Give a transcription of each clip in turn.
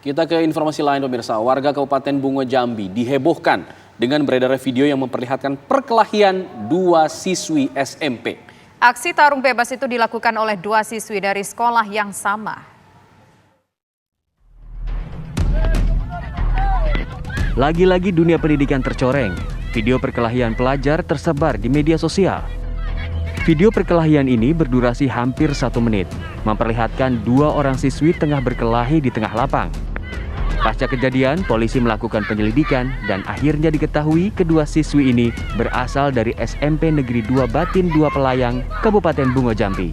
Kita ke informasi lain pemirsa, warga Kabupaten Bungo Jambi dihebohkan dengan beredarnya video yang memperlihatkan perkelahian dua siswi SMP. Aksi tarung bebas itu dilakukan oleh dua siswi dari sekolah yang sama. Lagi-lagi dunia pendidikan tercoreng. Video perkelahian pelajar tersebar di media sosial. Video perkelahian ini berdurasi hampir 1 menit, memperlihatkan dua orang siswi tengah berkelahi di tengah lapang. Pasca kejadian, polisi melakukan penyelidikan dan akhirnya diketahui kedua siswi ini berasal dari SMP Negeri 2 Batin 2 Pelayang, Kabupaten Bungo Jambi.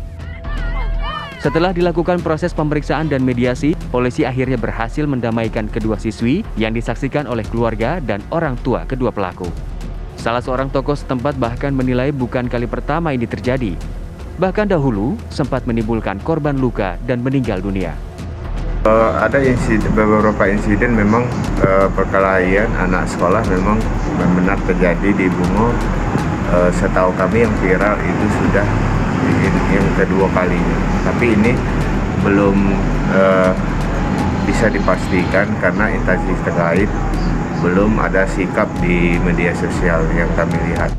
Setelah dilakukan proses pemeriksaan dan mediasi, polisi akhirnya berhasil mendamaikan kedua siswi yang disaksikan oleh keluarga dan orang tua kedua pelaku. Salah seorang tokoh setempat bahkan menilai bukan kali pertama ini terjadi. Bahkan dahulu sempat menimbulkan korban luka dan meninggal dunia. Ada beberapa insiden memang perkelahian anak sekolah memang benar terjadi di Bungo. Setahu kami yang viral itu sudah yang kedua kalinya. Tapi ini belum bisa dipastikan karena instansi terkait belum ada sikap di media sosial yang kami lihat.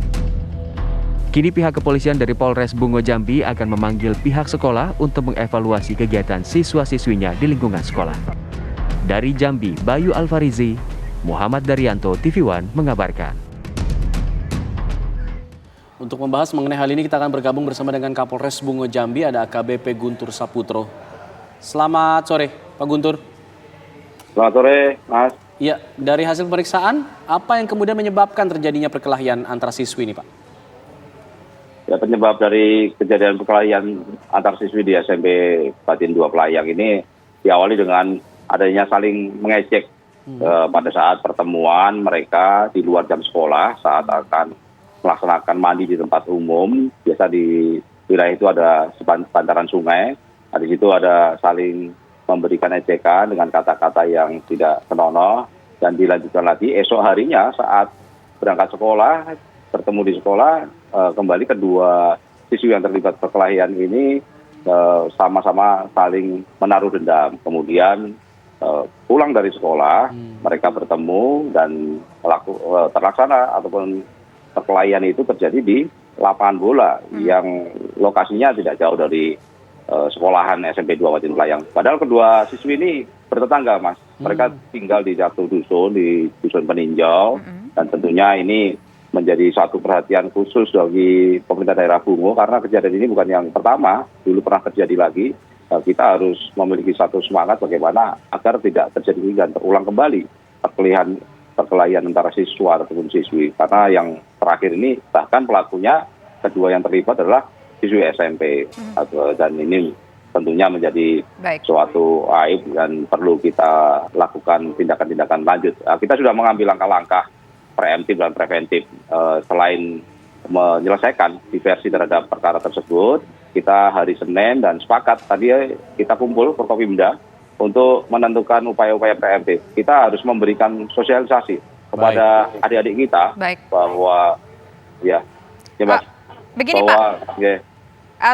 Kini pihak kepolisian dari Polres Bungo Jambi akan memanggil pihak sekolah untuk mengevaluasi kegiatan siswa-siswinya di lingkungan sekolah. Dari Jambi, Bayu Alfarizi, Muhammad Daryanto, TV One mengabarkan. Untuk membahas mengenai hal ini kita akan bergabung bersama dengan Kapolres Bungo Jambi, ada AKBP Guntur Saputro. Selamat sore, Pak Guntur. Selamat sore, Mas. Ya, dari hasil pemeriksaan, apa yang kemudian menyebabkan terjadinya perkelahian antara siswi ini, Pak? Ya, penyebab dari kejadian perkelahian antar siswi di SMP Batin 2 Pelayang ini diawali dengan adanya saling mengejek pada saat pertemuan mereka di luar jam sekolah saat akan melaksanakan mandi di tempat umum. Biasa di wilayah itu ada bantaran sungai. Di situ ada saling memberikan ejekan dengan kata-kata yang tidak senonoh dan dilanjutkan lagi esok harinya saat berangkat sekolah, bertemu di sekolah, kembali kedua siswi yang terlibat perkelahian ini sama-sama saling menaruh dendam. Kemudian pulang dari sekolah, mereka bertemu dan terlaksana ataupun perkelahian itu terjadi di lapangan bola yang lokasinya tidak jauh dari sekolahan SMP 2 Batin Pelayang. Padahal kedua siswi ini bertetangga, Mas. Mereka tinggal di satu dusun, di dusun Peninjau, dan tentunya ini menjadi satu perhatian khusus bagi pemerintah daerah Bungo karena kejadian ini bukan yang pertama, dulu pernah terjadi lagi. Kita harus memiliki satu semangat bagaimana agar tidak terjadi dan terulang kembali perkelahian antara siswa ataupun siswi. Karena yang terakhir ini bahkan pelakunya kedua yang terlibat adalah siswi SMP. Dan ini tentunya menjadi suatu aib dan perlu kita lakukan tindakan-tindakan lanjut. Kita sudah mengambil langkah-langkah preemptif dan preventif. Selain menyelesaikan diversi terhadap perkara tersebut, kita hari Senin dan sepakat tadi kita kumpul Forkopimda untuk menentukan upaya-upaya preemptif. Kita harus memberikan sosialisasi kepada adik-adik kita bahwa begini bahwa, Pak.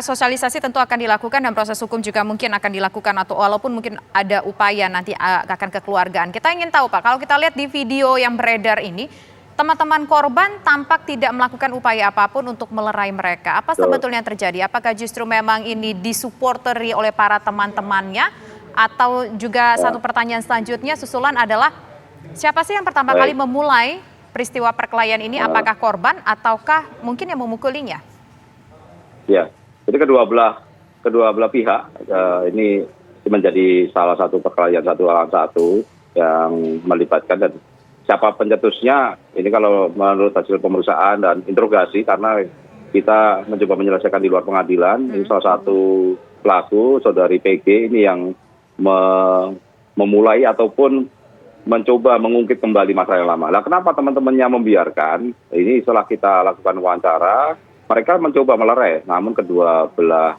Sosialisasi tentu akan dilakukan dan proses hukum juga mungkin akan dilakukan atau walaupun mungkin ada upaya nanti akan kekeluargaan. Kita ingin tahu, Pak, kalau kita lihat di video yang beredar ini, teman-teman korban tampak tidak melakukan upaya apapun untuk melerai mereka. Apa sebetulnya yang terjadi? Apakah justru memang ini disupporteri oleh para teman-temannya? Atau juga satu pertanyaan selanjutnya susulan adalah siapa sih yang pertama kali memulai peristiwa perkelahian ini? Apakah korban ataukah mungkin yang memukulinya? Ya, jadi kedua belah pihak ini menjadi salah satu perkelahian satu lawan satu yang melibatkan dan siapa pencetusnya ini kalau menurut hasil pemeriksaan dan interogasi karena kita mencoba menyelesaikan di luar pengadilan. Ini salah satu pelaku saudari PG ini yang memulai ataupun mencoba mengungkit kembali masalah yang lama. Nah, kenapa teman-temannya membiarkan? Ini setelah kita lakukan wawancara, mereka mencoba melerai, namun kedua belah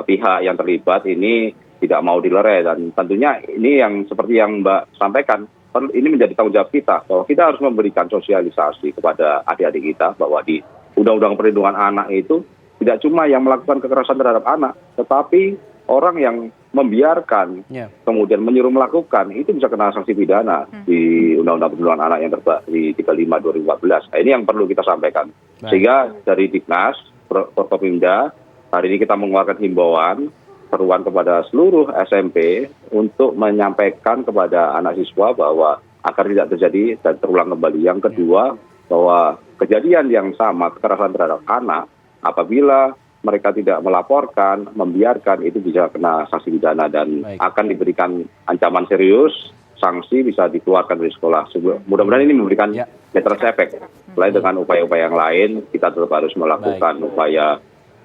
pihak yang terlibat ini tidak mau dilerai dan tentunya ini yang seperti yang Mbak sampaikan. Ini menjadi tanggung jawab kita, bahwa kita harus memberikan sosialisasi kepada adik-adik kita, bahwa di Undang-Undang Perlindungan Anak itu tidak cuma yang melakukan kekerasan terhadap anak, tetapi orang yang membiarkan, kemudian menyuruh melakukan, itu bisa kena sanksi pidana di Undang-Undang Perlindungan Anak yang di 35/2014. Nah, ini yang perlu kita sampaikan. Sehingga dari Dignas, Forkopimda, hari ini kita mengeluarkan himbauan, seruan kepada seluruh SMP untuk menyampaikan kepada anak siswa bahwa agar tidak terjadi dan terulang kembali. Yang kedua, bahwa kejadian yang sama, kekerasan terhadap anak, apabila mereka tidak melaporkan, membiarkan, itu bisa kena sanksi pidana dan akan diberikan ancaman serius, sanksi bisa dikeluarkan dari sekolah. Mudah-mudahan ini memberikan deterrence effect. Selain dengan upaya-upaya yang lain, kita tetap harus melakukan upaya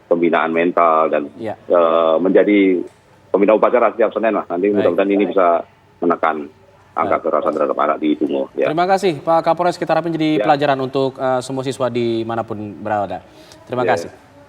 pembinaan mental dan menjadi pembina upacara setiap Senin lah. Nanti mudah-mudahan ini bisa menekan angka kekerasan terhadap anak di Bungo. Terima kasih Pak Kapolres, kita harapin jadi pelajaran untuk semua siswa dimanapun berada. Terima kasih.